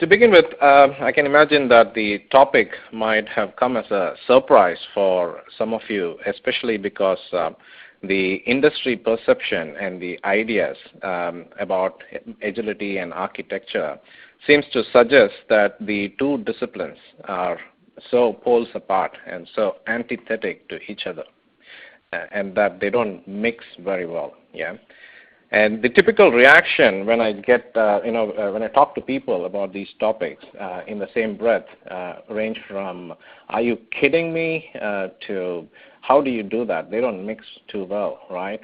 To begin with, I can imagine that the topic might have come as a surprise for some of you, especially because the industry perception and the ideas about agility and architecture seems to suggest that the two disciplines are so poles apart and so antithetic to each other, and that they don't mix very well. Yeah. And the typical reaction when I get, when I talk to people about these topics in the same breath range from, are you kidding me, to how do you do that? They don't mix too well, right?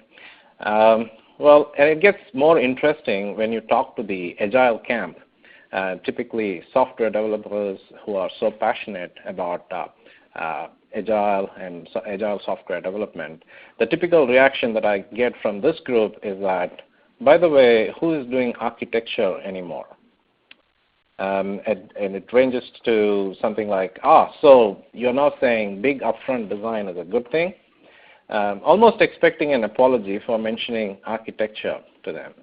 Well, and it gets more interesting when you talk to the Agile camp, typically software developers who are so passionate about Agile and Agile software development. The typical reaction that I get from this group is that, by the way, who is doing architecture anymore? And it ranges to something like, so you're now saying big upfront design is a good thing? Almost expecting an apology for mentioning architecture to them.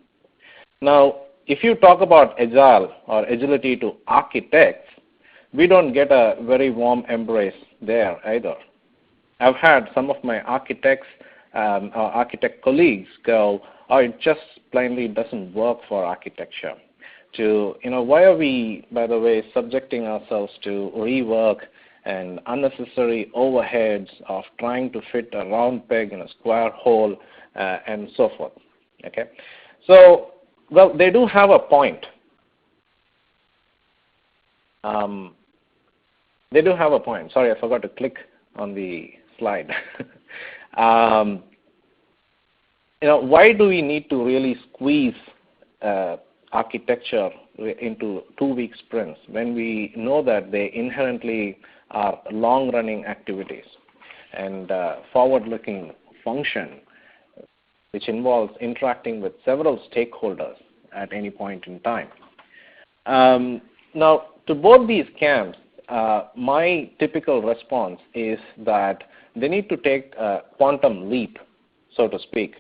Now, if you talk about Agile or agility to architects, we don't get a very warm embrace there either. I've had some of my architects or architect colleagues go, it just plainly doesn't work for architecture. Why are we, by the way, subjecting ourselves to rework and unnecessary overheads of trying to fit a round peg in a square hole and so forth, okay? So, well, they do have a point. They do have a point. Sorry, I forgot to click on the slide. Why do we need to really squeeze architecture into 2-week sprints when we know that they inherently are long-running activities and forward-looking function, which involves interacting with several stakeholders at any point in time? Now, to both these camps, my typical response is that they need to take a quantum leap, so to speak,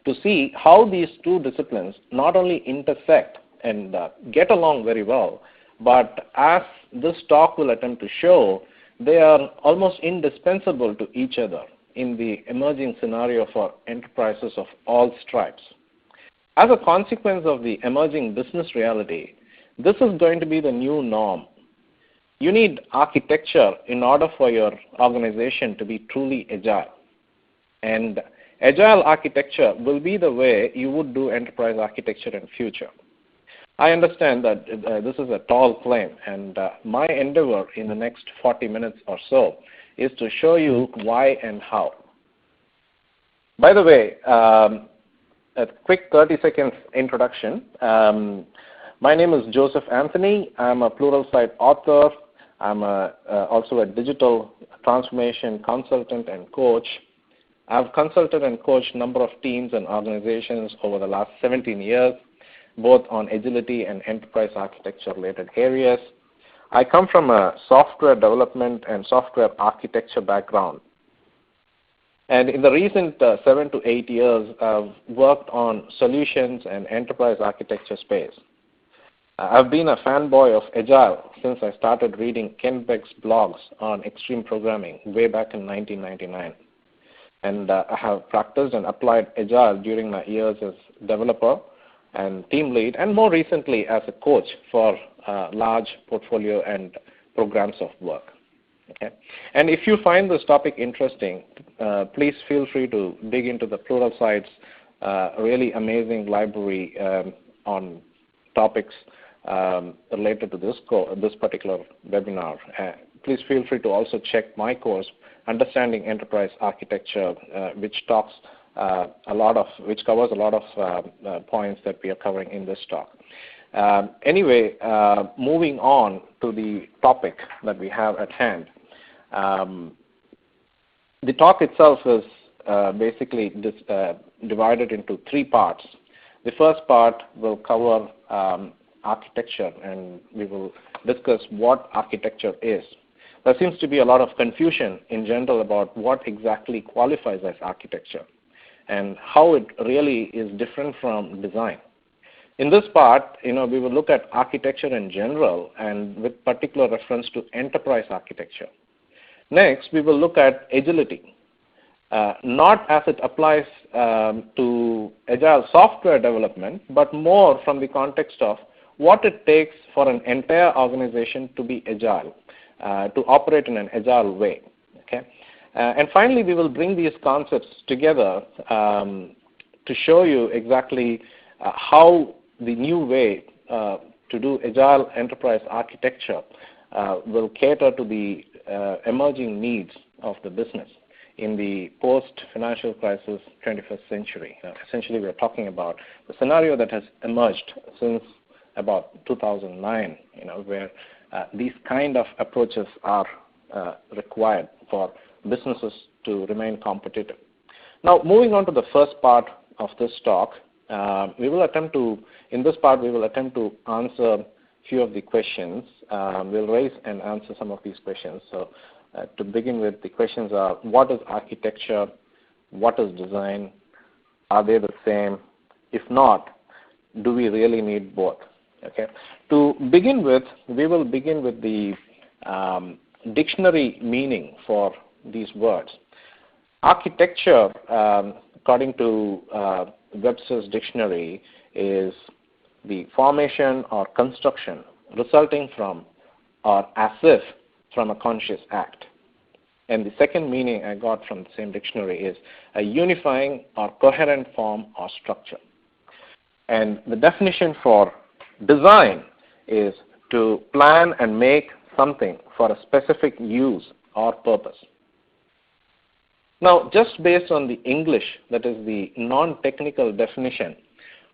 to see how these two disciplines not only intersect and get along very well, but as this talk will attempt to show, they are almost indispensable to each other in the emerging scenario for enterprises of all stripes. As a consequence of the emerging business reality, this is going to be the new norm. You need architecture in order for your organization to be truly agile. And Agile architecture will be the way you would do enterprise architecture in future. I understand that this is a tall claim, and my endeavor in the next 40 minutes or so is to show you why and how. By the way, a quick 30 seconds introduction. My name is Joseph Anthony. I'm a Pluralsight author. I'm also a digital transformation consultant and coach. I've consulted and coached a number of teams and organizations over the last 17 years, both on agility and enterprise architecture related areas. I come from a software development and software architecture background. And in the recent 7 to 8 years, I've worked on solutions and enterprise architecture space. I've been a fanboy of Agile since I started reading Ken Beck's blogs on extreme programming way back in 1999. And I have practiced and applied Agile during my years as developer and team lead, and more recently as a coach for large portfolio and programs of work. Okay? And if you find this topic interesting, please feel free to dig into the Pluralsight's really amazing library on topics related to this particular webinar. Please feel free to also check my course, Understanding Enterprise Architecture, which covers a lot of points that we are covering in this talk. Anyway, moving on to the topic that we have at hand. The talk itself is basically divided into 3 parts. The first part will cover architecture, and we will discuss what architecture is. There seems to be a lot of confusion in general about what exactly qualifies as architecture and how it really is different from design. In this part, we will look at architecture in general and with particular reference to enterprise architecture. Next, we will look at agility, not as it applies to agile software development, but more from the context of what it takes for an entire organization to be agile, to operate in an agile way. Okay? And finally, we will bring these concepts together to show you exactly how the new way to do agile enterprise architecture will cater to the emerging needs of the business in the post-financial crisis 21st century. Essentially, we are talking about the scenario that has emerged since about 2009, where these kind of approaches are required for businesses to remain competitive. Now, moving on to the first part of this talk, in this part, we will attempt to answer a few of the questions. We'll raise and answer some of these questions. So to begin with, the questions are, what is architecture? What is design? Are they the same? If not, do we really need both? Okay. To begin with, we will begin with the dictionary meaning for these words. Architecture, according to Webster's dictionary, is the formation or construction resulting from or as if from a conscious act. And the second meaning I got from the same dictionary is a unifying or coherent form or structure. And the definition for design is to plan and make something for a specific use or purpose. Now, just based on the English, that is the non-technical definition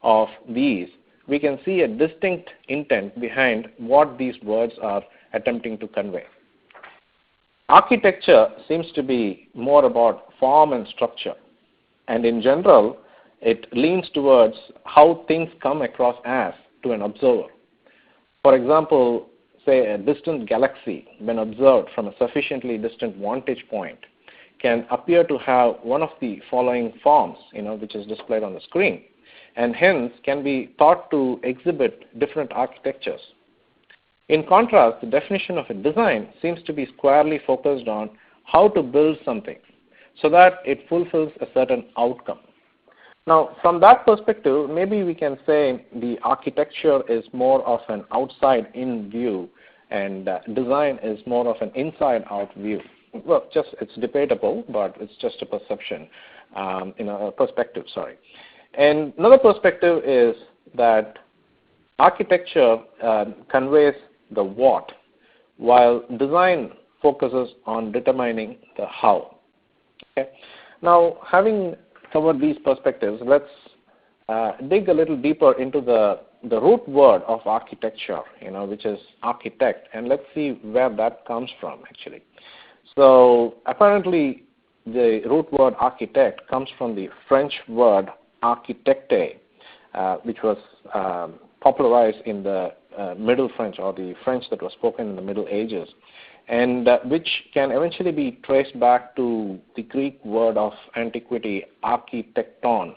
of these, we can see a distinct intent behind what these words are attempting to convey. Architecture seems to be more about form and structure, and in general, it leans towards how things come across as to an observer. For example, say a distant galaxy, when observed from a sufficiently distant vantage point, can appear to have one of the following forms, which is displayed on the screen, and hence can be thought to exhibit different architectures. In contrast, the definition of a design seems to be squarely focused on how to build something so that it fulfills a certain outcome. Now, from that perspective, maybe we can say the architecture is more of an outside-in view and design is more of an inside-out view. Well, it's debatable, but it's just a perception, a perspective, sorry. And another perspective is that architecture conveys the what, while design focuses on determining the how. Okay? Now, having covered these perspectives, let's dig a little deeper into the root word of architecture, which is architect, and let's see where that comes from, actually. So apparently, the root word architect comes from the French word architecte, which was popularized in the Middle French, or the French that was spoken in the Middle Ages, and which can eventually be traced back to the Greek word of antiquity, architecton.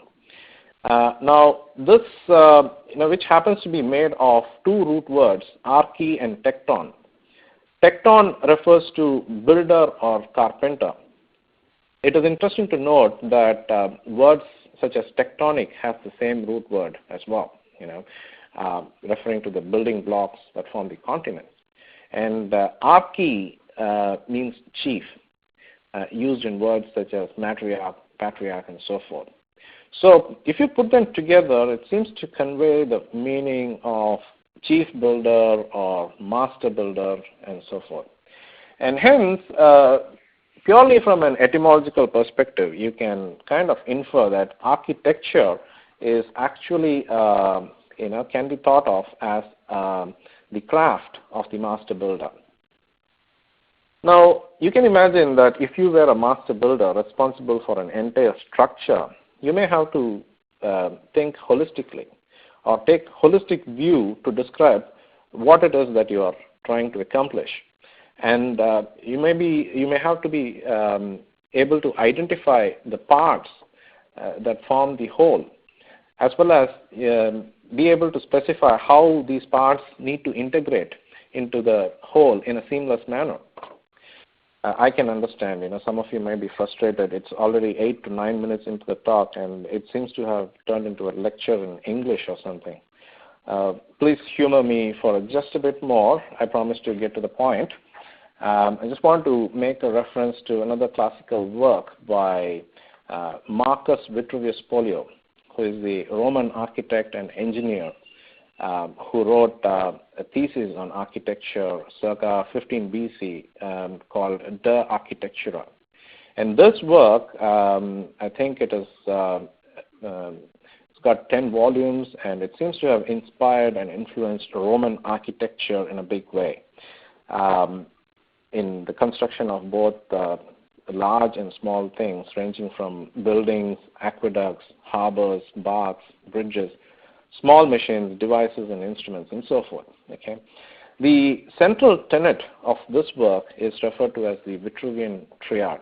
Now, this, which happens to be made of two root words, archi and tecton. Tecton refers to builder or carpenter. It is interesting to note that words such as tectonic have the same root word as well, referring to the building blocks that form the continent. And archi means chief, used in words such as matriarch, patriarch, and so forth. So if you put them together, it seems to convey the meaning of chief builder or master builder and so forth. And hence, purely from an etymological perspective, you can kind of infer that architecture is actually, can be thought of as the craft of the master builder. Now, you can imagine that if you were a master builder responsible for an entire structure, you may have to think holistically or take holistic view to describe what it is that you are trying to accomplish. And you may have to be able to identify the parts that form the whole, as well as be able to specify how these parts need to integrate into the whole in a seamless manner. I can understand, some of you may be frustrated. It's already 8 to 9 minutes into the talk, and it seems to have turned into a lecture in English or something. Please humor me for just a bit more. I promise to get to the point. I just want to make a reference to another classical work by Marcus Vitruvius Polio, who is the Roman architect and engineer who wrote a thesis on architecture circa 15 BC called De Architectura. And this work, I think it is it's got 10 volumes, and it seems to have inspired and influenced Roman architecture in a big way in the construction of both large and small things, ranging from buildings, aqueducts, harbors, baths, bridges, small machines, devices, and instruments, and so forth. Okay? The central tenet of this work is referred to as the Vitruvian Triode,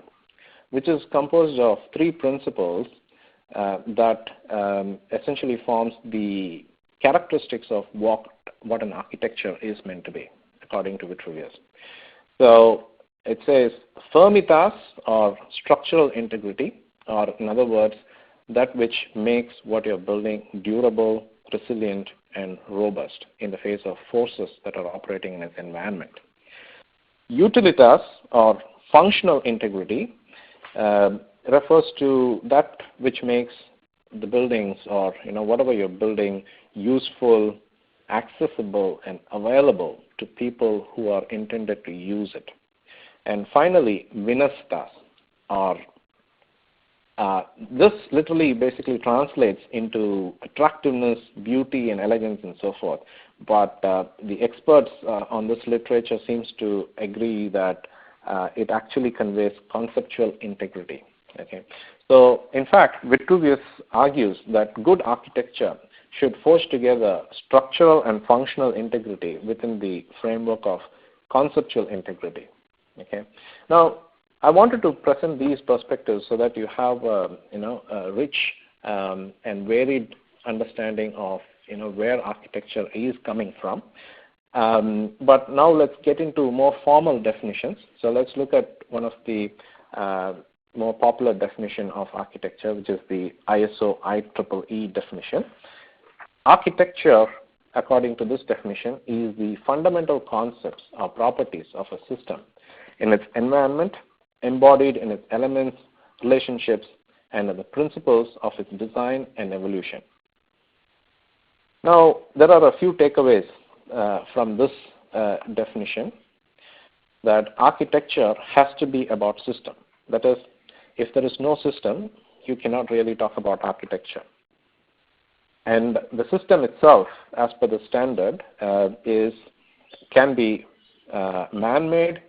which is composed of 3 principles that essentially forms the characteristics of what an architecture is meant to be, according to Vitruvius. So it says firmitas, or structural integrity, or in other words, that which makes what you're building durable, resilient, and robust in the face of forces that are operating in its environment. Utilitas, or functional integrity, refers to that which makes the buildings, or whatever you're building, useful, accessible, and available to people who are intended to use it. And finally, vinastas, or this literally basically translates into attractiveness, beauty, and elegance, and so forth. But the experts on this literature seems to agree that it actually conveys conceptual integrity. Okay? So, in fact, Vitruvius argues that good architecture should forge together structural and functional integrity within the framework of conceptual integrity. Okay? Now, I wanted to present these perspectives so that you have a rich and varied understanding of where architecture is coming from. But now let's get into more formal definitions. So let's look at one of the more popular definition of architecture, which is the ISO IEEE definition. Architecture, according to this definition, is the fundamental concepts or properties of a system in its environment, embodied in its elements, relationships, and the principles of its design and evolution. Now, there are a few takeaways from this definition, that architecture has to be about system. That is, if there is no system, you cannot really talk about architecture. And the system itself, as per the standard, can be man-made,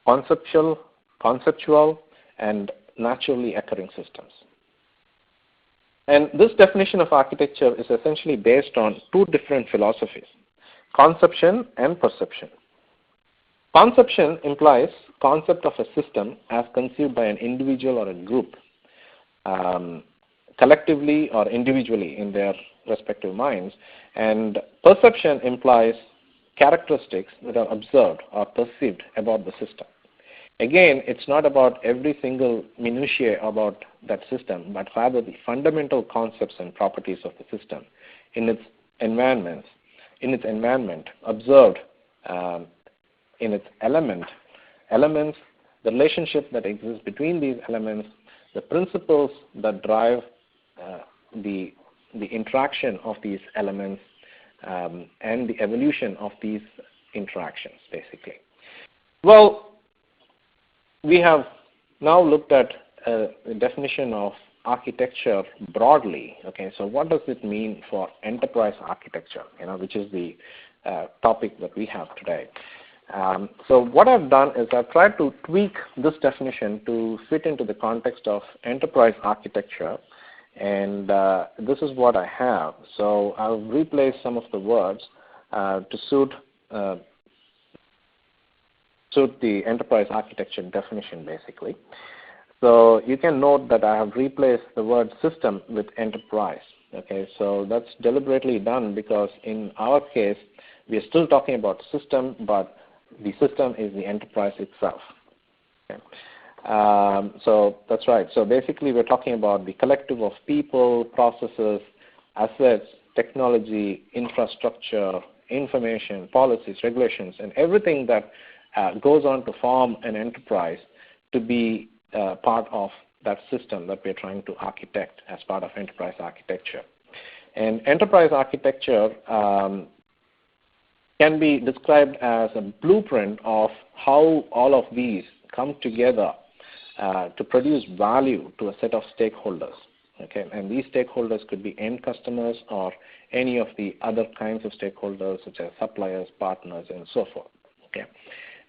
conceptual, and naturally occurring systems. And this definition of architecture is essentially based on 2 different philosophies, conception and perception. Conception implies concept of a system as conceived by an individual or a group, collectively or individually in their respective minds. And perception implies characteristics that are observed or perceived about the system. Again, it's not about every single minutiae about that system, but rather the fundamental concepts and properties of the system in its environment, observed in its elements, the relationship that exists between these elements, the principles that drive the interaction of these elements, and the evolution of these interactions, basically. Well, we have now looked at the definition of architecture broadly. Okay, so what does it mean for enterprise architecture? Which is the topic that we have today. So what I've done is I've tried to tweak this definition to fit into the context of enterprise architecture, and this is what I have. So I'll replace some of the words to suit the enterprise architecture definition, basically. So you can note that I have replaced the word system with enterprise. Okay, so that's deliberately done because in our case, we are still talking about system, but the system is the enterprise itself. Okay. So that's right. So basically, we're talking about the collective of people, processes, assets, technology, infrastructure, information, policies, regulations, and everything that goes on to form an enterprise to be part of that system that we're trying to architect as part of enterprise architecture. And enterprise architecture can be described as a blueprint of how all of these come together to produce value to a set of stakeholders. Okay, and these stakeholders could be end customers or any of the other kinds of stakeholders such as suppliers, partners, and so forth. Okay.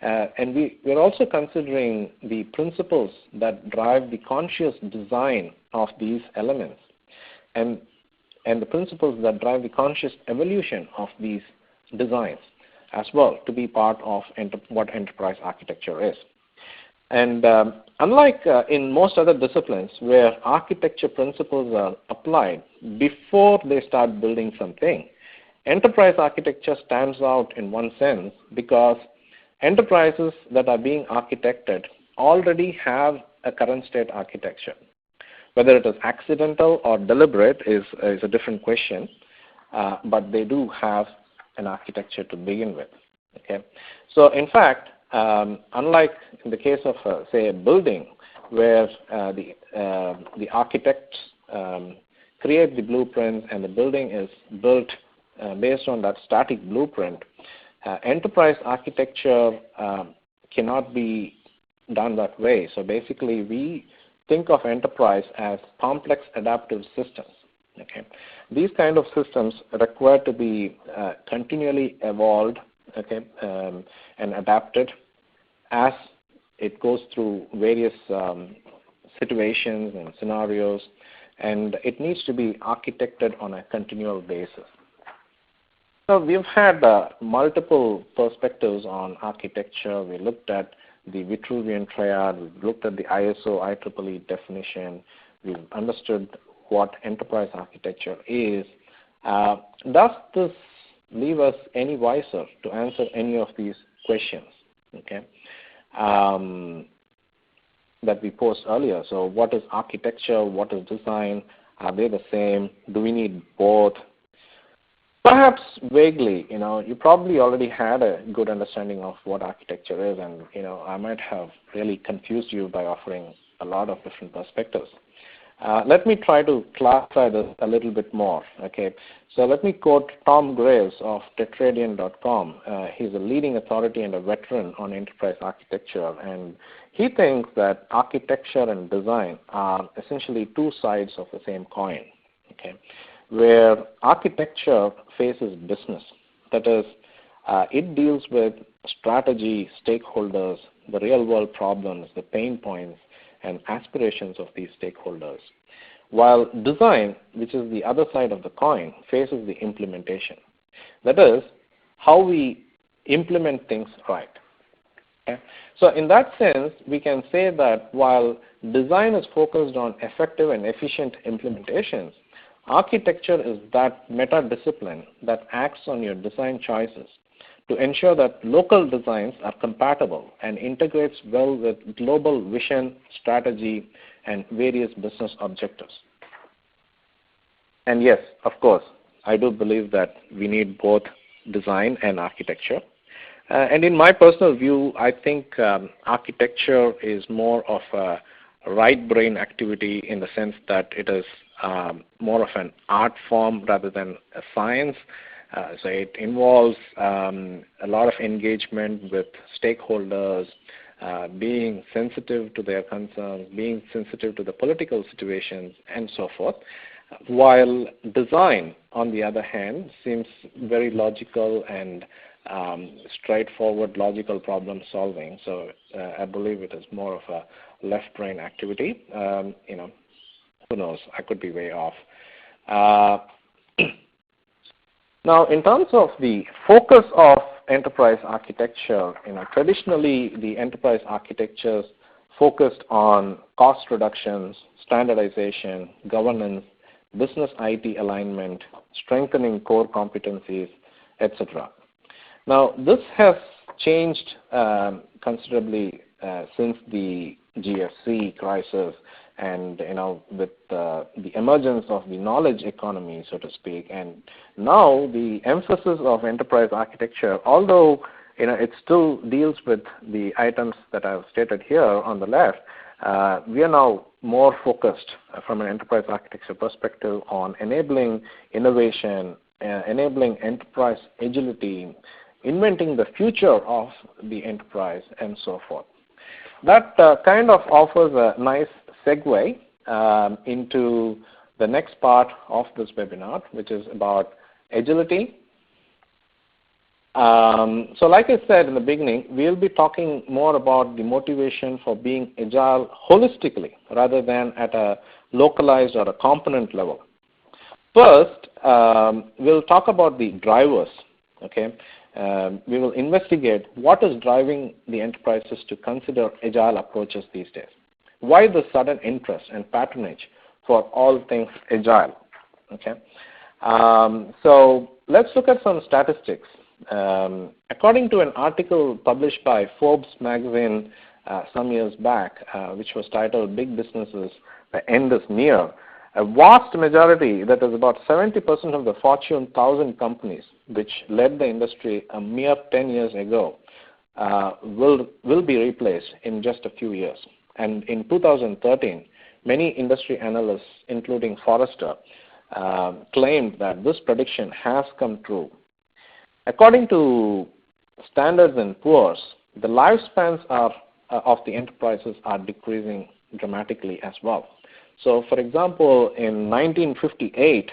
And we're also considering the principles that drive the conscious design of these elements and the principles that drive the conscious evolution of these designs as well to be part of what enterprise architecture is. And unlike in most other disciplines where architecture principles are applied before they start building something, enterprise architecture stands out in one sense because enterprises that are being architected already have a current state architecture. Whether it is accidental or deliberate is a different question, but they do have an architecture to begin with. Okay? So in fact, unlike in the case of, say, a building where the architects create the blueprint and the building is built based on that static blueprint, enterprise architecture cannot be done that way. So basically, we think of enterprise as complex adaptive systems. Okay, these kind of systems require to be continually evolved, okay, and adapted as it goes through various situations and scenarios, and it needs to be architected on a continual basis. So we've had multiple perspectives on architecture. We looked at the Vitruvian Triode. We've looked at the ISO IEEE definition. We've understood what enterprise architecture is. Does this leave us any wiser to answer any of these questions? Okay, that we posed earlier. So what is architecture? What is design? Are they the same? Do we need both? Perhaps vaguely, you probably already had a good understanding of what architecture is, and I might have really confused you by offering a lot of different perspectives. Let me try to clarify this a little bit more. Okay, so let me quote Tom Graves of Tetradian.com. He's a leading authority and a veteran on enterprise architecture, and he thinks that architecture and design are essentially two sides of the same coin. Okay, where architecture faces business. That is, it deals with strategy, stakeholders, the real-world problems, the pain points, and aspirations of these stakeholders. While design, which is the other side of the coin, faces the implementation. That is, how we implement things right. Okay? So in that sense, we can say that while design is focused on effective and efficient implementations, architecture is that meta-discipline that acts on your design choices to ensure that local designs are compatible and integrates well with global vision, strategy, and various business objectives. And yes, of course, I do believe that we need both design and architecture. And in my personal view, I think architecture is more of a right brain activity in the sense that it is more of an art form rather than a science. So it involves a lot of engagement with stakeholders, being sensitive to their concerns, being sensitive to the political situations, and so forth. While design, on the other hand, seems very logical and straightforward logical problem solving. So I believe it is more of a left brain activity. Who knows? I could be way off. Now, in terms of the focus of enterprise architecture, traditionally the enterprise architectures focused on cost reductions, standardization, governance, business IT alignment, strengthening core competencies, etc. Now, this has changed considerably since the GFC crisis, and with the emergence of the knowledge economy, so to speak. And now the emphasis of enterprise architecture, although it still deals with the items that I've stated here on the left, we are now more focused from an enterprise architecture perspective on enabling innovation, enabling enterprise agility, inventing the future of the enterprise, and so forth. That kind of offers a nice segue into the next part of this webinar, which is about agility. So like I said in the beginning, we'll be talking more about the motivation for being agile holistically rather than at a localized or a component level. First, we'll talk about the drivers. Okay, we will investigate what is driving the enterprises to consider agile approaches these days. Why the sudden interest and patronage for all things agile? Okay, so let's look at some statistics. According to an article published by Forbes magazine some years back, which was titled "Big Businesses, the End is Near," a vast majority, that is about 70% of the Fortune 1000 companies, which led the industry a mere 10 years ago, will be replaced in just a few years. And in 2013, many industry analysts, including Forrester, claimed that this prediction has come true. According to Standards & Poor's, the lifespans of the enterprises are decreasing dramatically as well. So, for example, in 1958,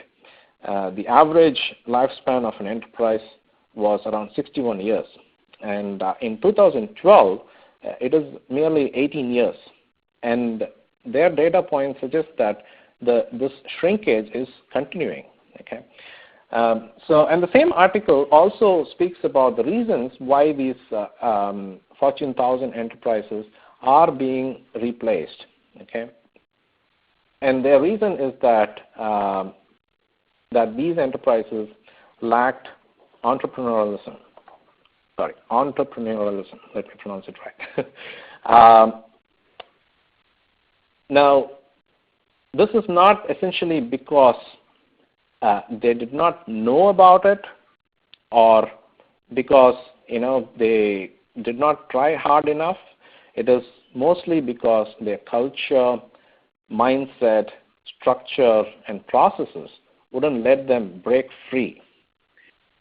the average lifespan of an enterprise was around 61 years. And in 2012, it is merely 18 years. And their data points suggest that this shrinkage is continuing. Okay. And the same article also speaks about the reasons why these Fortune 1000 enterprises are being replaced. Okay. And their reason is that these enterprises lacked entrepreneurialism. Entrepreneurialism. Let me pronounce it right. Now, this is not essentially because they did not know about it, or because they did not try hard enough. It is mostly because their culture, mindset, structure, and processes wouldn't let them break free.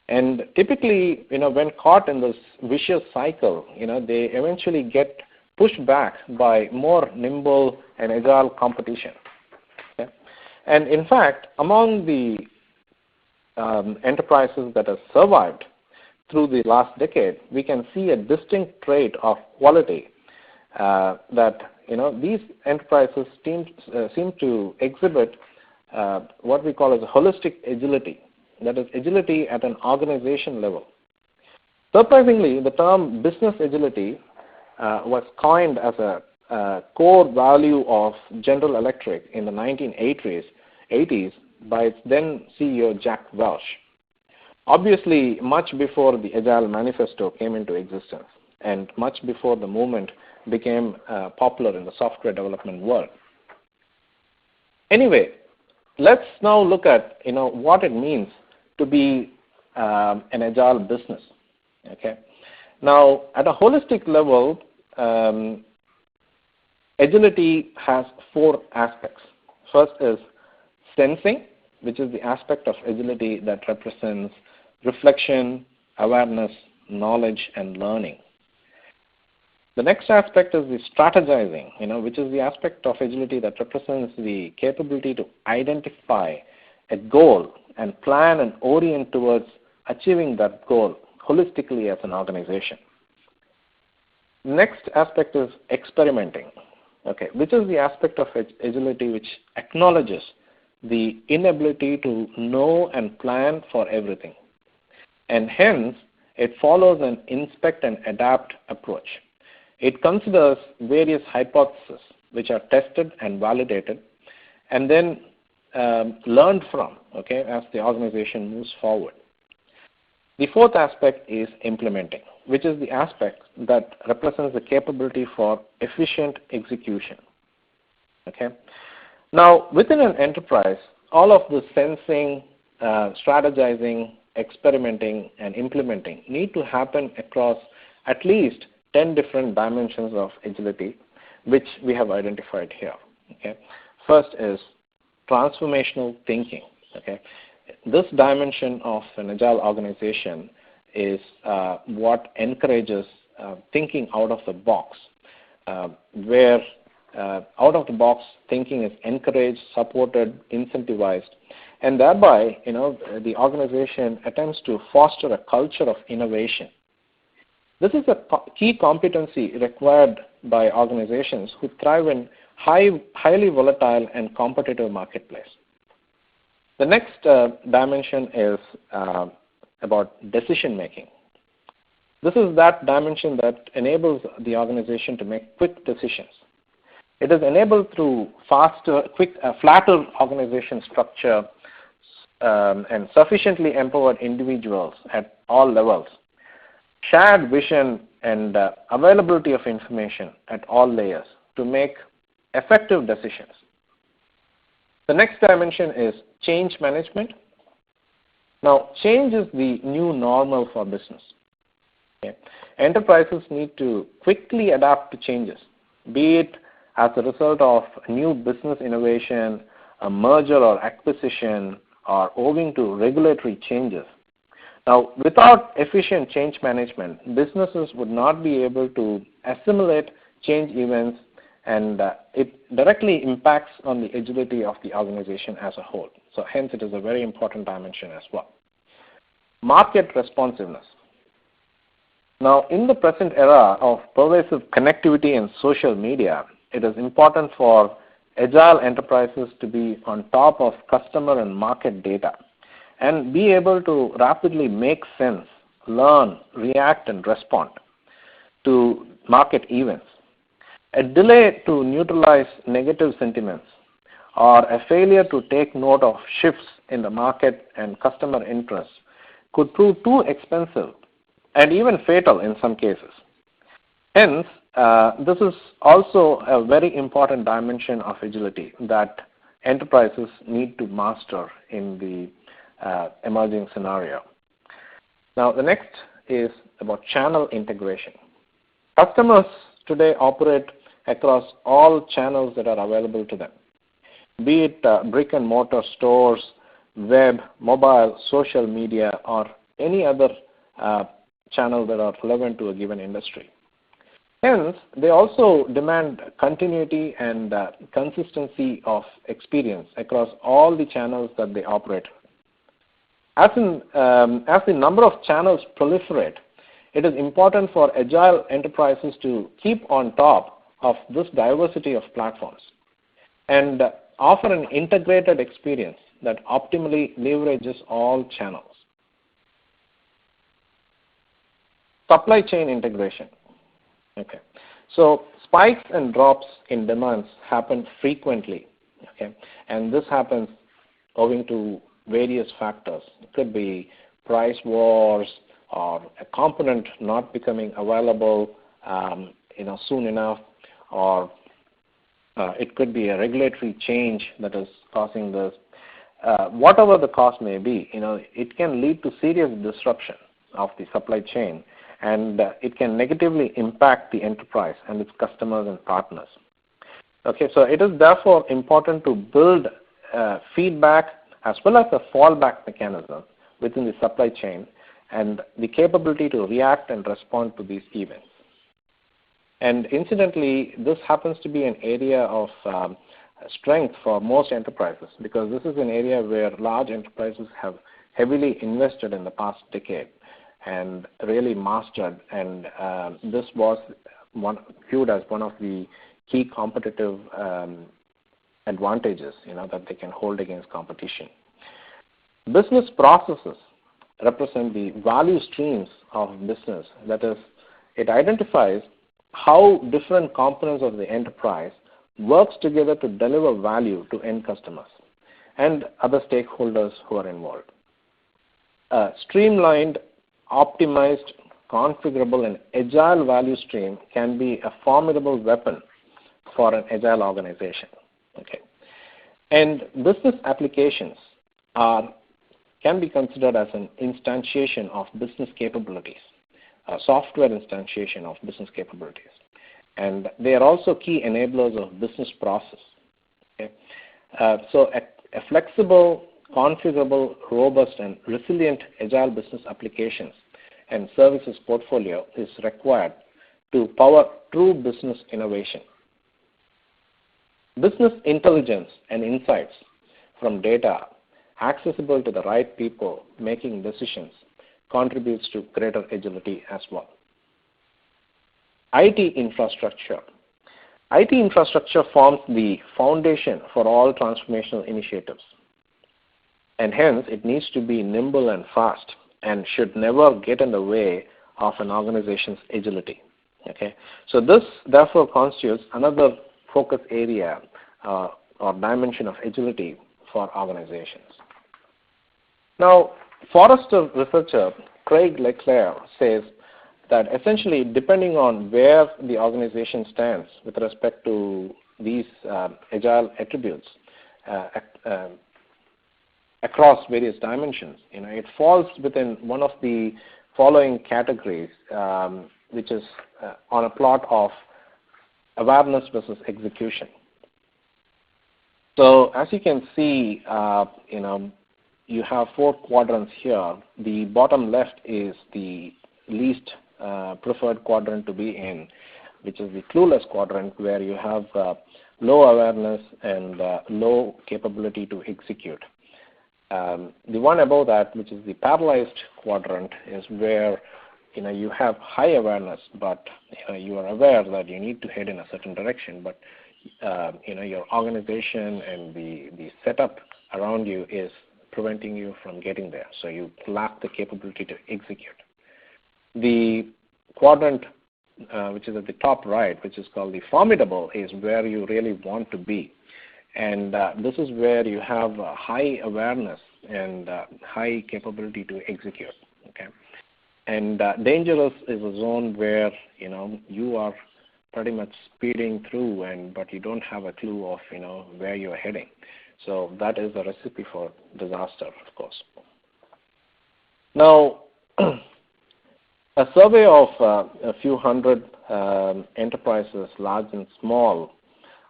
And typically, when caught in this vicious cycle, they eventually get pushed back by more nimble and agile competition. Okay? And in fact, among the enterprises that have survived through the last decade, we can see a distinct trait of quality that these enterprises seem to exhibit what we call as a holistic agility, that is agility at an organization level. Surprisingly, the term business agility was coined as a core value of General Electric in the 1980s by its then CEO Jack Welch, obviously much before the Agile Manifesto came into existence and much before the movement became popular in the software development world. Anyway, let's now look at what it means to be an agile business. Okay. Now, at a holistic level, agility has 4 aspects. First is sensing, which is the aspect of agility that represents reflection, awareness, knowledge, and learning. The next aspect is the strategizing, which is the aspect of agility that represents the capability to identify a goal and plan and orient towards achieving that goal holistically as an organization. Next aspect is experimenting, okay, which is the aspect of agility which acknowledges the inability to know and plan for everything. And hence, it follows an inspect and adapt approach. It considers various hypotheses which are tested and validated and then learned from, okay, as the organization moves forward. The fourth aspect is implementing, which is the aspect that represents the capability for efficient execution. Okay. Now, within an enterprise, all of the sensing, strategizing, experimenting, and implementing need to happen across at least 10 different dimensions of agility, which we have identified here. Okay. First is transformational thinking. Okay. This dimension of an agile organization is what encourages thinking out of the box, where out-of-the-box thinking is encouraged, supported, incentivized, and thereby, the organization attempts to foster a culture of innovation. This is a key competency required by organizations who thrive in highly volatile and competitive marketplace. The next dimension is about decision making. This is that dimension that enables the organization to make quick decisions. It is enabled through flatter organization structure and sufficiently empowered individuals at all levels, shared vision and availability of information at all layers to make effective decisions. The next dimension is change management. Now, change is the new normal for business. Okay. Enterprises need to quickly adapt to changes, be it as a result of new business innovation, a merger or acquisition, or owing to regulatory changes. Now, without efficient change management, businesses would not be able to assimilate change events, and it directly impacts on the agility of the organization as a whole. So hence, it is a very important dimension as well. Market responsiveness. Now, in the present era of pervasive connectivity and social media, it is important for agile enterprises to be on top of customer and market data and be able to rapidly make sense, learn, react, and respond to market events. A delay to neutralize negative sentiments or a failure to take note of shifts in the market and customer interests could prove too expensive and even fatal in some cases. Hence, this is also a very important dimension of agility that enterprises need to master in the emerging scenario. Now, the next is about channel integration. Customers today operate across all channels that are available to them, be it brick and mortar stores, web, mobile, social media, or any other channel that are relevant to a given industry. Hence, they also demand continuity and consistency of experience across all the channels that they operate. As the number of channels proliferate, it is important for agile enterprises to keep on top of this diversity of platforms and offer an integrated experience that optimally leverages all channels. Supply chain integration. Okay. So spikes and drops in demands happen frequently, okay, and this happens owing to various factors. It could be price wars or a component not becoming available soon enough, or it could be a regulatory change that is causing this. Whatever the cause may be, it can lead to serious disruption of the supply chain, and it can negatively impact the enterprise and its customers and partners. Okay, so it is therefore important to build feedback as well as a fallback mechanism within the supply chain and the capability to react and respond to these events. And incidentally, this happens to be an area of strength for most enterprises, because this is an area where large enterprises have heavily invested in the past decade and really mastered, and this was viewed as one of the key competitive advantages that they can hold against competition. Business processes represent the value streams of business. That is, it identifies how different components of the enterprise works together to deliver value to end customers and other stakeholders who are involved. Streamlined, optimized, configurable, and agile value stream can be a formidable weapon for an agile organization. Okay. And business applications can be considered as an instantiation of business capabilities, a software instantiation of business capabilities. And they are also key enablers of business process. Okay. So a flexible, configurable, robust, and resilient agile business applications and services portfolio is required to power true business innovation. Business intelligence and insights from data accessible to the right people making decisions contributes to greater agility as well. IT infrastructure. IT infrastructure forms the foundation for all transformational initiatives, and hence it needs to be nimble and fast and should never get in the way of an organization's agility. Okay? So this therefore constitutes another focus area or dimension of agility for organizations. Now, Forrester researcher Craig Leclerc says that essentially, depending on where the organization stands with respect to these agile attributes across various dimensions, it falls within one of the following categories, which is on a plot of awareness versus execution. So, as you can see, you have 4 quadrants here. The bottom left is the least preferred quadrant to be in, which is the clueless quadrant, where you have low awareness and low capability to execute. The one above that, which is the paralyzed quadrant, is where you have high awareness, but you are aware that you need to head in a certain direction, but your organization and the setup around you is preventing you from getting there, so you lack the capability to execute. The quadrant which is at the top right, which is called the formidable, is where you really want to be, and this is where you have high awareness and high capability to execute. Okay, and dangerous is a zone where you are pretty much speeding through, but you don't have a clue of where you are heading. So that is a recipe for disaster, of course. Now, a survey of a few hundred enterprises, large and small,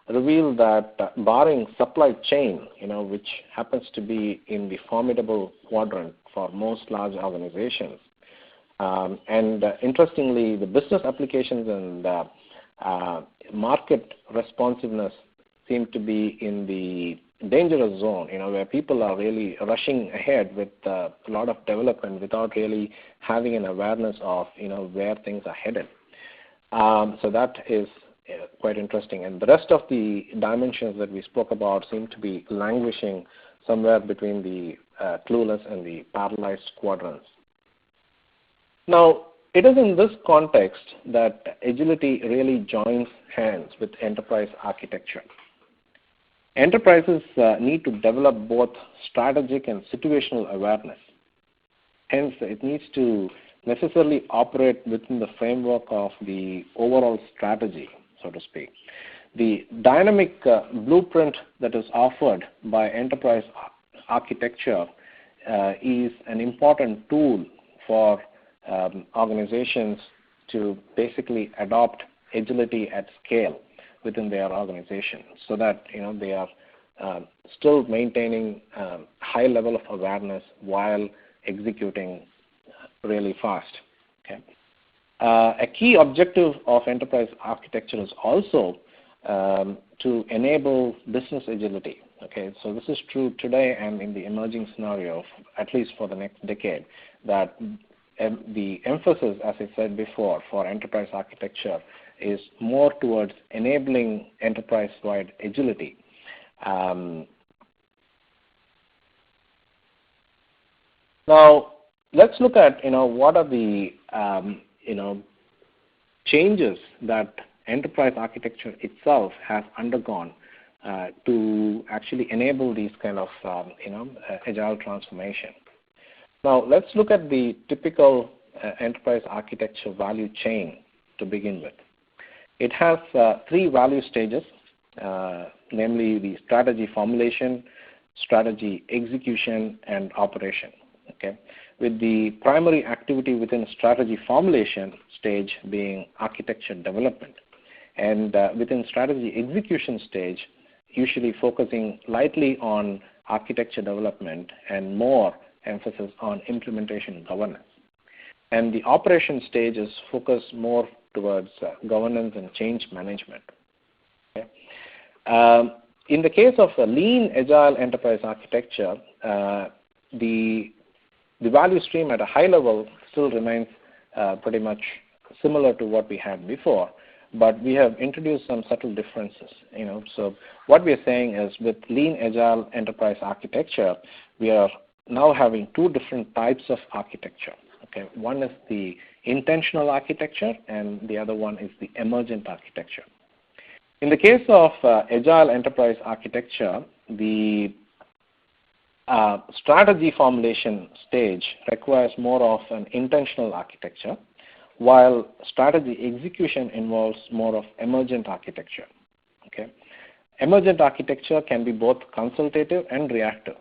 revealed that barring supply chain, which happens to be in the formidable quadrant for most large organizations, and interestingly, the business applications and market responsiveness seem to be in the dangerous zone, where people are really rushing ahead with a lot of development without really having an awareness of where things are headed. So that is quite interesting. And the rest of the dimensions that we spoke about seem to be languishing somewhere between the clueless and the paralyzed quadrants. Now, it is in this context that agility really joins hands with enterprise architecture. Enterprises need to develop both strategic and situational awareness. Hence, it needs to necessarily operate within the framework of the overall strategy, so to speak. The dynamic blueprint that is offered by enterprise architecture is an important tool for organizations to basically adopt agility at scale within their organization, so that they are still maintaining high level of awareness while executing really fast. Okay. A key objective of enterprise architecture is also to enable business agility. Okay, so this is true today and in the emerging scenario, at least for the next decade, that the emphasis, as I said before, for enterprise architecture is more towards enabling enterprise-wide agility. Now, let's look at what are the changes that enterprise architecture itself has undergone to actually enable these kind of agile transformation. Now let's look at the typical enterprise architecture value chain to begin with. It has 3 value stages, namely the strategy formulation, strategy execution, and operation. Okay, with the primary activity within strategy formulation stage being architecture development, and within strategy execution stage usually focusing lightly on architecture development and more emphasis on implementation governance. And the operation stage is focused more towards governance and change management. Okay. In the case of a lean agile enterprise architecture, the value stream at a high level still remains pretty much similar to what we had before, but we have introduced some subtle differences. So what we are saying is, with lean agile enterprise architecture, we are now having 2 different types of architecture. Okay, one is the intentional architecture, and the other one is the emergent architecture. In the case of agile enterprise architecture, the strategy formulation stage requires more of an intentional architecture, while strategy execution involves more of emergent architecture. Okay, emergent architecture can be both consultative and reactive.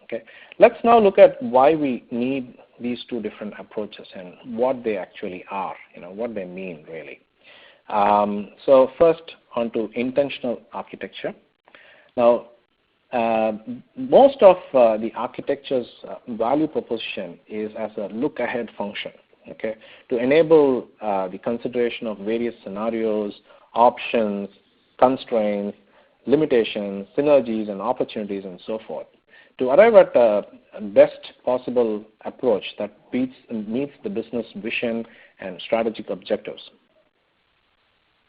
Okay, let's now look at why we need these 2 different approaches and what they actually are. What they mean really. So first, onto intentional architecture. Now, most of the architecture's value proposition is as a look-ahead function, okay, to enable the consideration of various scenarios, options, constraints, limitations, synergies, and opportunities, and so forth, to arrive at a best possible approach that meets the business vision and strategic objectives.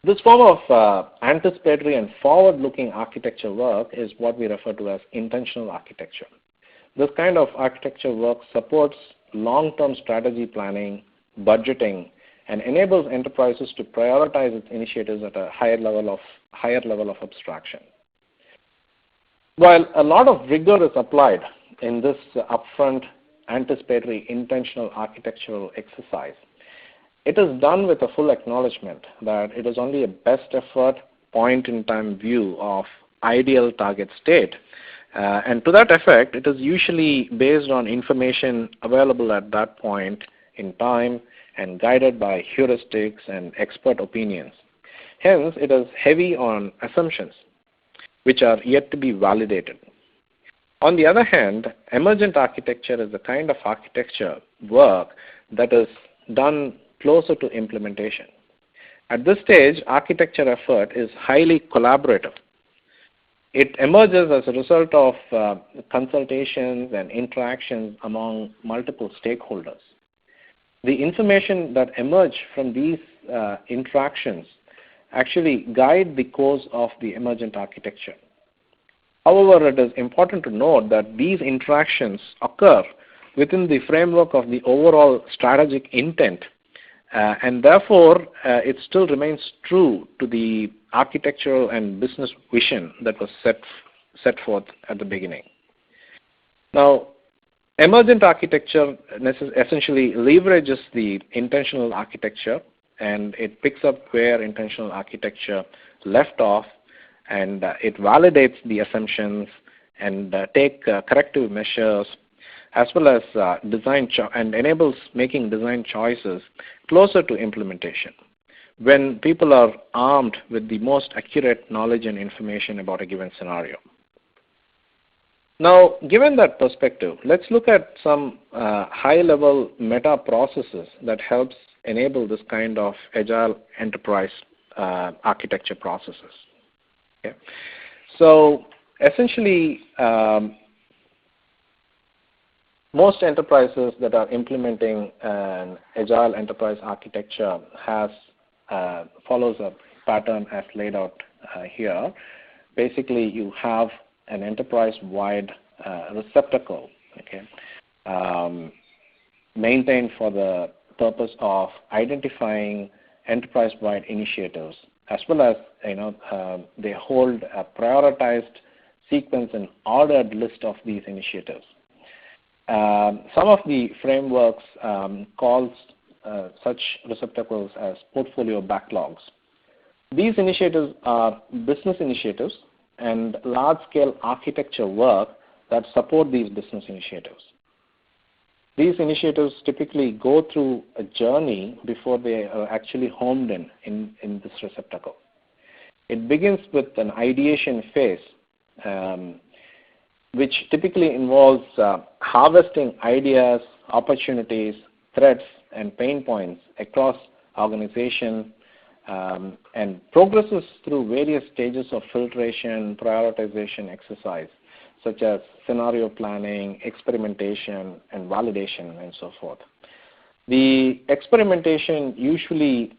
This form of anticipatory and forward-looking architecture work is what we refer to as intentional architecture. This kind of architecture work supports long-term strategy planning, budgeting, and enables enterprises to prioritize its initiatives at a higher level of abstraction. While a lot of rigor is applied in this upfront anticipatory intentional architectural exercise, it is done with a full acknowledgement that it is only a best effort, point-in-time view of ideal target state. And to that effect, it is usually based on information available at that point in time and guided by heuristics and expert opinions. Hence, it is heavy on assumptions, which are yet to be validated. On the other hand, emergent architecture is the kind of architecture work that is done closer to implementation. At this stage, architecture effort is highly collaborative. It emerges as a result of consultations and interactions among multiple stakeholders. The information that emerge from these interactions actually guide the course of the emergent architecture. However, it is important to note that these interactions occur within the framework of the overall strategic intent, and therefore it still remains true to the architectural and business vision that was set forth at the beginning. Now, emergent architecture essentially leverages the intentional architecture, and it picks up where intentional architecture left off, and it validates the assumptions and take corrective measures, as well as and enables making design choices closer to implementation when people are armed with the most accurate knowledge and information about a given scenario. Now, given that perspective, let's look at some high-level meta processes that helps enable this kind of agile enterprise architecture processes. Okay. So essentially, most enterprises that are implementing an agile enterprise architecture follows a pattern as laid out here. Basically, you have an enterprise-wide receptacle, okay, maintained for the purpose of identifying enterprise-wide initiatives, as well as they hold a prioritized sequence and ordered list of these initiatives. Some of the frameworks calls such receptacles as portfolio backlogs. These initiatives are business initiatives and large-scale architecture work that support these business initiatives. These initiatives typically go through a journey before they are actually homed in this receptacle. It begins with an ideation phase, which typically involves harvesting ideas, opportunities, threats, and pain points across organization, and progresses through various stages of filtration, prioritization exercise, such as scenario planning, experimentation, and validation, and so forth. The experimentation usually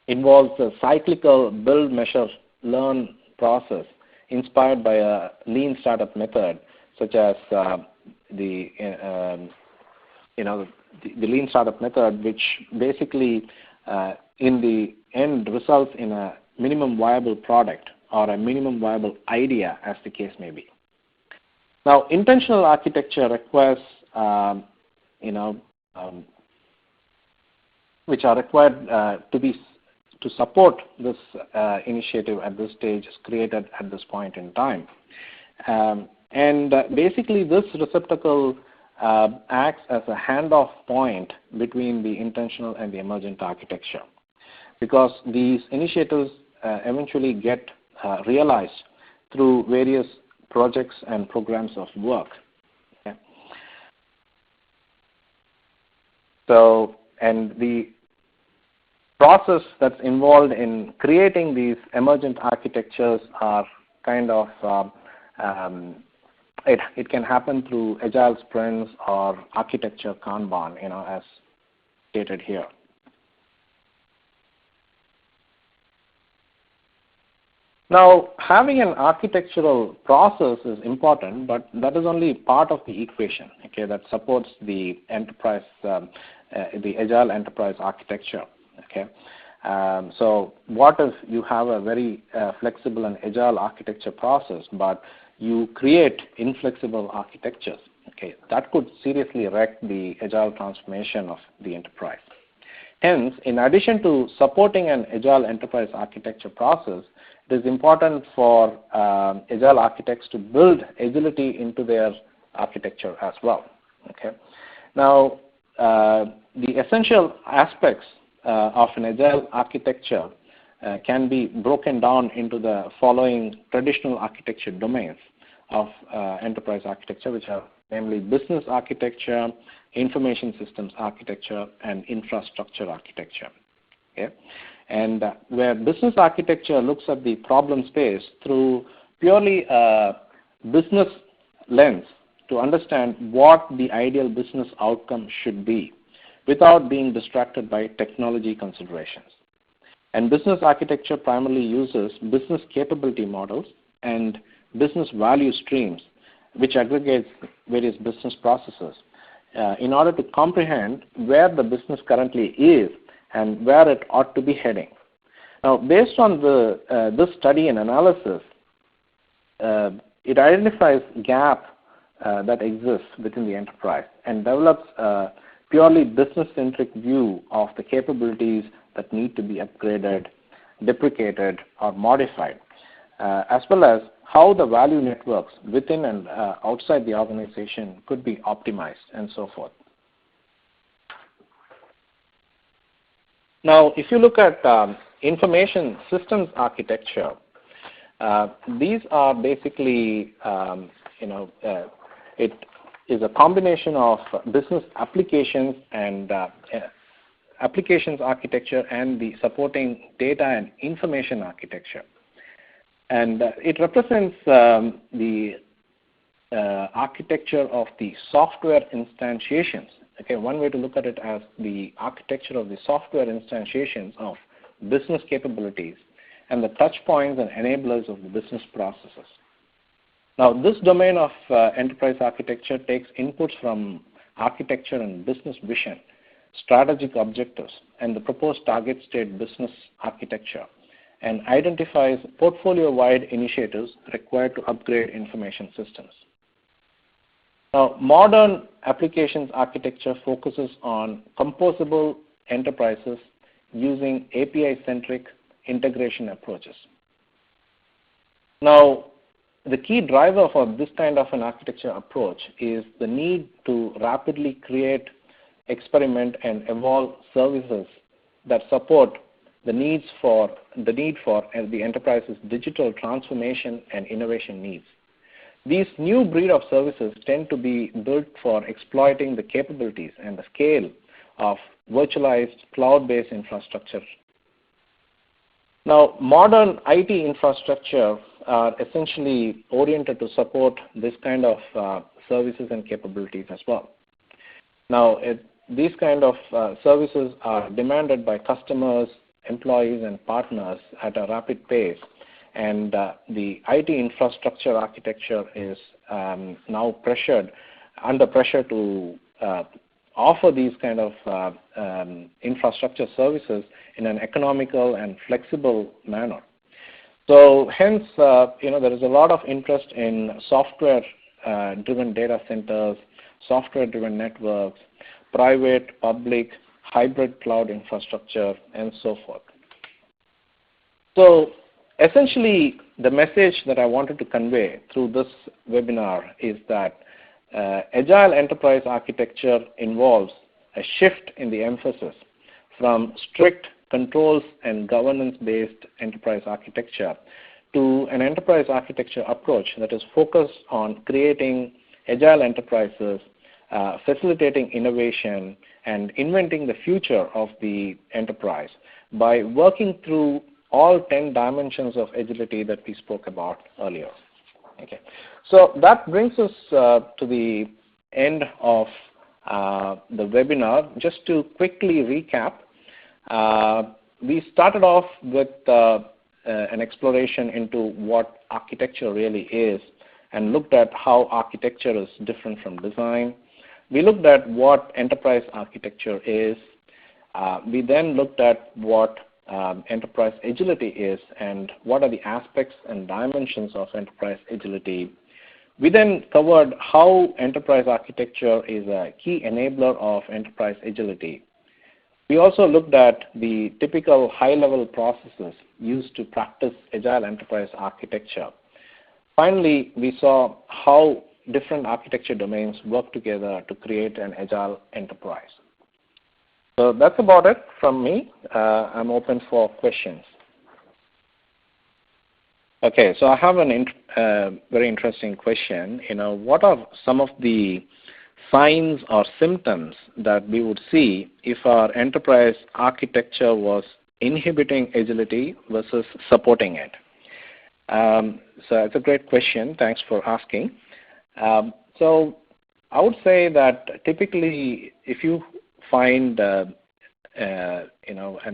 involves a cyclical build, measure, learn process inspired by a lean startup method, such as the lean startup method, which basically in the end results in a minimum viable product or a minimum viable idea, as the case may be. Now, intentional architecture requires, which are required to support this initiative at this stage, is created at this point in time. And basically, this receptacle acts as a handoff point between the intentional and the emergent architecture, because these initiatives eventually get realized through various projects and programs of work. Okay. So, and the process that's involved in creating these emergent architectures are kind of, it can happen through agile sprints or architecture Kanban, as stated here. Now, having an architectural process is important, but that is only part of the equation, okay, that supports the enterprise, the agile enterprise architecture. Okay, so what if you have a very flexible and agile architecture process, but you create inflexible architectures? Okay, that could seriously wreck the agile transformation of the enterprise. Hence, in addition to supporting an agile enterprise architecture process, it is important for agile architects to build agility into their architecture as well. Okay, now the essential aspects of an agile architecture can be broken down into the following traditional architecture domains of enterprise architecture, which are namely business architecture, information systems architecture, and infrastructure architecture. Okay? And where business architecture looks at the problem space through purely a business lens to understand what the ideal business outcome should be, without being distracted by technology considerations. And business architecture primarily uses business capability models and business value streams, which aggregates various business processes in order to comprehend where the business currently is and where it ought to be heading. Now, based on this study and analysis, it identifies gap that exists within the enterprise and develops a purely business-centric view of the capabilities that need to be upgraded, deprecated, or modified, as well as how the value networks within and outside the organization could be optimized, and so forth. Now, if you look at information systems architecture, these are basically, it is a combination of business applications and applications architecture and the supporting data and information architecture. And it represents the architecture of the software instantiations. Okay, one way to look at it as the architecture of the software instantiations of business capabilities and the touch points and enablers of the business processes. Now, this domain of enterprise architecture takes inputs from architecture and business vision strategic objectives, and the proposed target state business architecture, and identifies portfolio-wide initiatives required to upgrade information systems. Now, modern applications architecture focuses on composable enterprises using API-centric integration approaches. Now, the key driver for this kind of an architecture approach is the need to rapidly create, experiment, and evolve services that support the need for the enterprise's digital transformation and innovation needs. These new breed of services tend to be built for exploiting the capabilities and the scale of virtualized cloud-based infrastructure. Now, modern IT infrastructure are essentially oriented to support this kind of services and capabilities as well. Now, these kind of services are demanded by customers, employees, and partners at a rapid pace, and the IT infrastructure architecture is now under pressure to offer these kind of infrastructure services in an economical and flexible manner. So hence, there is a lot of interest in software-driven data centers, software-driven networks, private, public, hybrid cloud infrastructure, and so forth. So essentially, the message that I wanted to convey through this webinar is that Agile enterprise architecture involves a shift in the emphasis from strict controls and governance-based enterprise architecture to an enterprise architecture approach that is focused on creating agile enterprises, facilitating innovation, and inventing the future of the enterprise by working through all 10 dimensions of agility that we spoke about earlier. Okay. So that brings us to the end of the webinar. Just to quickly recap, we started off with an exploration into what architecture really is and looked at how architecture is different from design. We looked at what enterprise architecture is. We then looked at what enterprise agility is and what are the aspects and dimensions of enterprise agility. We then covered how enterprise architecture is a key enabler of enterprise agility. We also looked at the typical high-level processes used to practice agile enterprise architecture. Finally, we saw how different architecture domains work together to create an agile enterprise. So that's about it from me. I'm open for questions. Okay, so I have a very interesting question. What are some of the signs or symptoms that we would see if our enterprise architecture was inhibiting agility versus supporting it? So it's a great question. Thanks for asking. So I would say that typically, if you find an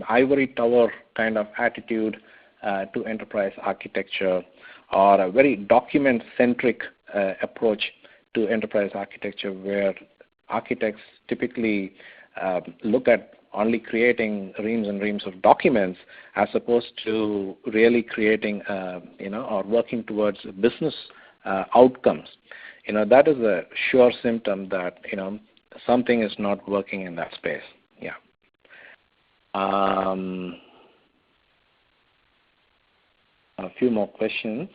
ivory tower kind of attitude to enterprise architecture, or a very document-centric approach to enterprise architecture, where architects typically look at only creating reams and reams of documents as opposed to really creating, or working towards business outcomes. That is a sure symptom that, something is not working in that space. Yeah. A few more questions.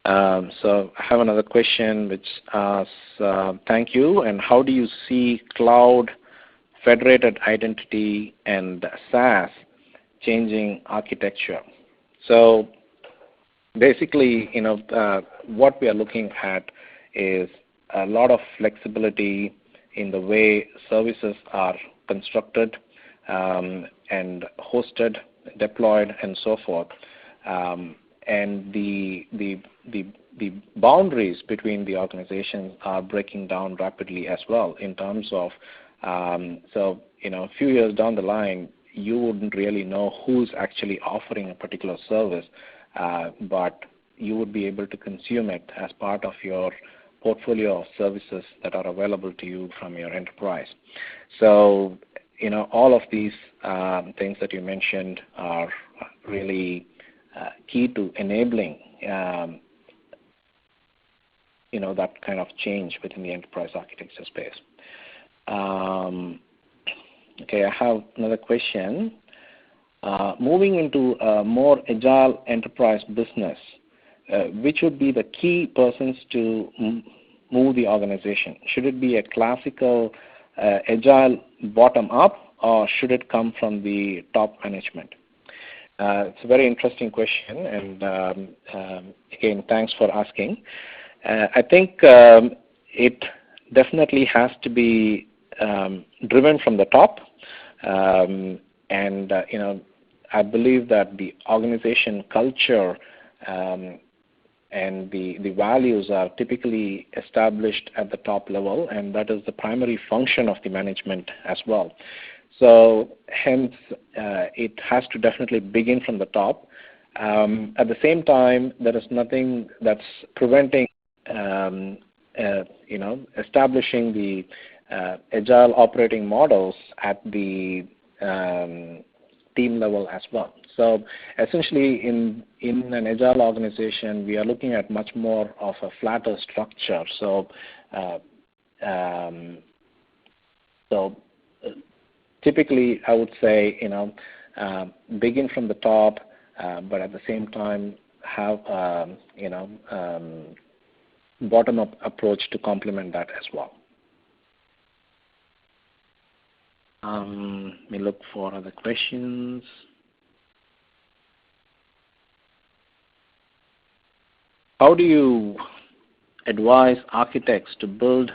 So I have another question which asks, thank you, and how do you see cloud, federated identity, and SaaS changing architecture? So basically, what we are looking at is a lot of flexibility in the way services are constructed and hosted, deployed, and so forth. And the boundaries between the organizations are breaking down rapidly as well in terms of, a few years down the line, you wouldn't really know who's actually offering a particular service, but you would be able to consume it as part of your portfolio of services that are available to you from your enterprise. So, all of these things that you mentioned are really key to enabling, that kind of change within the enterprise architecture space. Okay, I have another question. Moving into a more agile enterprise business, which would be the key persons to move the organization? Should it be a classical agile bottom-up, or should it come from the top management? It's a very interesting question, and again, thanks for asking. I think it definitely has to be driven from the top, and I believe that the organization culture and the values are typically established at the top level, and that is the primary function of the management as well. So hence, it has to definitely begin from the top. At the same time, there is nothing that's preventing establishing the agile operating models at the team level as well. So essentially, in an agile organization, we are looking at much more of a flatter structure. So typically, I would say, begin from the top, but at the same time have bottom-up approach to complement that as well. Let me look for other questions. How do you advise architects to build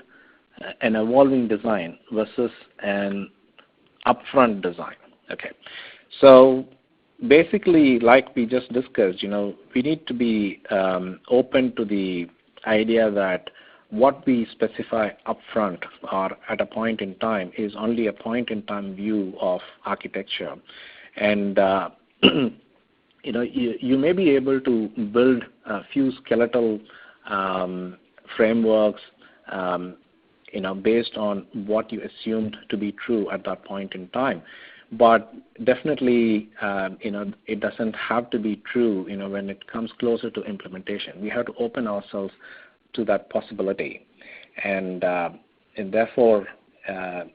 an evolving design versus an upfront design? Okay, so basically, like we just discussed, we need to be open to the idea that what we specify upfront or at a point in time is only a point in time view of architecture, and you may be able to build a few skeletal frameworks, based on what you assumed to be true at that point in time. But definitely, it doesn't have to be true, when it comes closer to implementation. We have to open ourselves to that possibility. And therefore,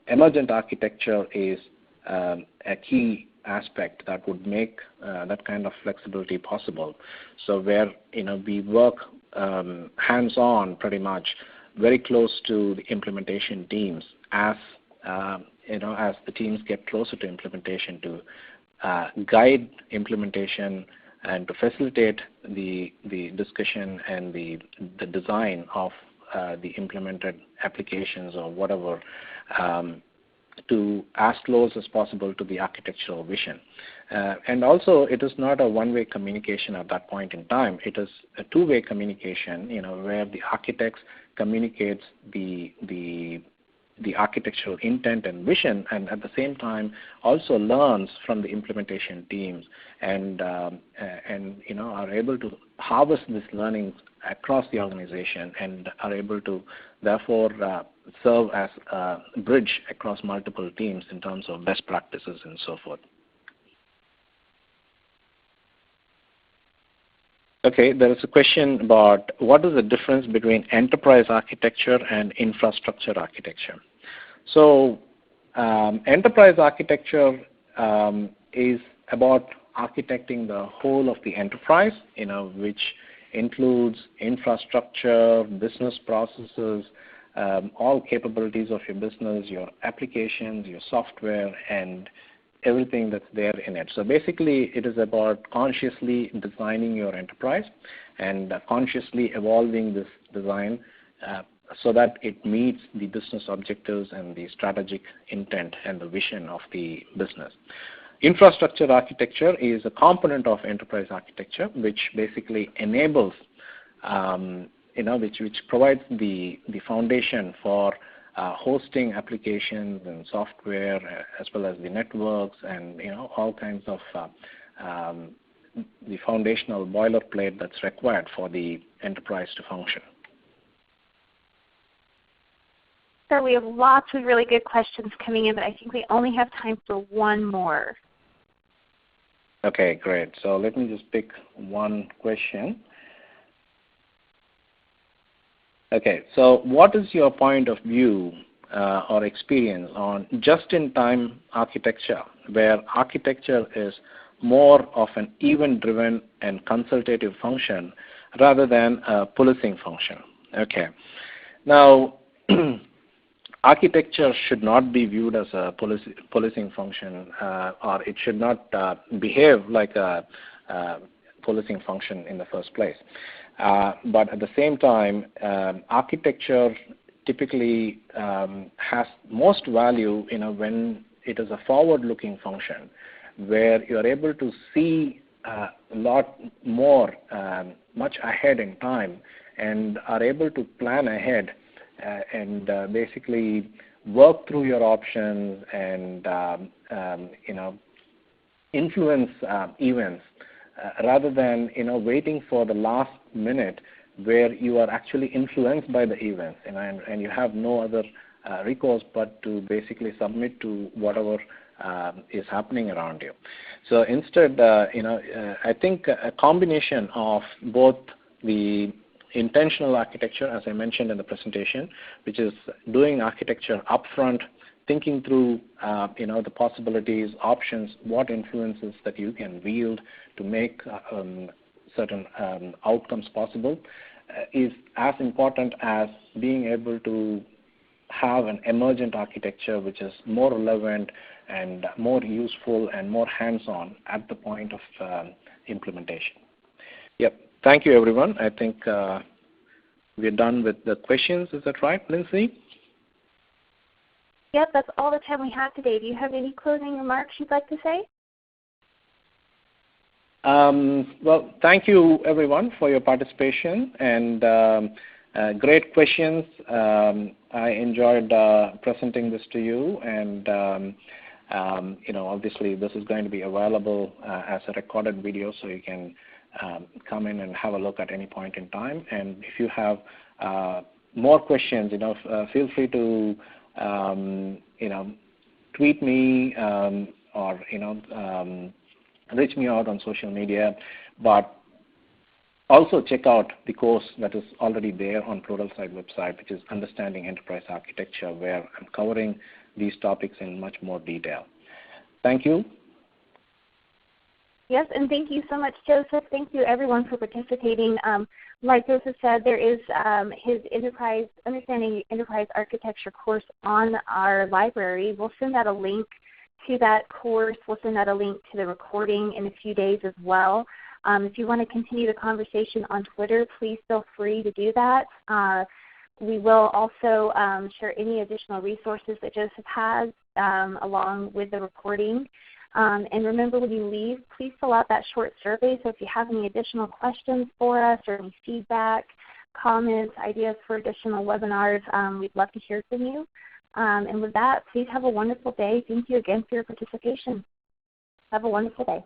emergent architecture is a key aspect that would make that kind of flexibility possible. So where, we work hands-on pretty much, very close to the implementation teams as the teams get closer to implementation, to guide implementation and to facilitate the discussion and the design of the implemented applications or whatever, to as close as possible to the architectural vision. And also, it is not a one-way communication at that point in time. It is a two-way communication, where the architects communicates the architectural intent and vision, and at the same time also learns from the implementation teams, and are able to harvest these learnings across the organization, and are able to therefore serve as a bridge across multiple teams in terms of best practices and so forth. Okay, there is a question about what is the difference between enterprise architecture and infrastructure architecture. So enterprise architecture is about architecting the whole of the enterprise, which includes infrastructure, business processes, all capabilities of your business, your applications, your software, and everything that's there in it. So basically, it is about consciously designing your enterprise and consciously evolving this design so that it meets the business objectives and the strategic intent and the vision of the business. Infrastructure architecture is a component of enterprise architecture, which basically enables, which provides the foundation for hosting applications and software, as well as the networks and all kinds of the foundational boilerplate that's required for the enterprise to function. So we have lots of really good questions coming in, but I think we only have time for one more. Okay, great. So let me just pick one question. Okay, so what is your point of view or experience on just-in-time architecture, where architecture is more of an event-driven and consultative function rather than a policing function? Okay. Now, architecture should not be viewed as a policing function, or it should not behave like a policing function in the first place. But at the same time, architecture typically has most value when it is a forward-looking function, where you are able to see a lot more, much ahead in time, and are able to plan ahead and basically work through your options and influence events rather than waiting for the last minute where you are actually influenced by the events and you have no other recourse but to basically submit to whatever is happening around you. So instead, I think a combination of both the intentional architecture, as I mentioned in the presentation, which is doing architecture upfront, thinking through the possibilities, options, what influences that you can wield to make certain outcomes possible, is as important as being able to have an emergent architecture which is more relevant and more useful and more hands-on at the point of implementation. Yep. Thank you, everyone. I think we're done with the questions. Is that right, Lindsay? Yep, that's all the time we have today. Do you have any closing remarks you'd like to say? Well, thank you, everyone, for your participation and great questions. I enjoyed presenting this to you, and obviously this is going to be available as a recorded video, so you can come in and have a look at any point in time. And if you have more questions, feel free to tweet me or reach me out on social media, but also check out the course that is already there on Pluralsight website, which is Understanding Enterprise Architecture, where I'm covering these topics in much more detail. Thank you. Yes, and thank you so much, Joseph. Thank you, everyone, for participating. Like Joseph said, there is his Understanding Enterprise Architecture course on our library. We'll send out a link to that course. We'll send out a link to the recording in a few days as well. If you want to continue the conversation on Twitter, please feel free to do that. We will also share any additional resources that Joseph has along with the recording. And remember, when you leave, please fill out that short survey. So if you have any additional questions for us or any feedback, comments, ideas for additional webinars, we'd love to hear from you. And with that, please have a wonderful day. Thank you again for your participation. Have a wonderful day.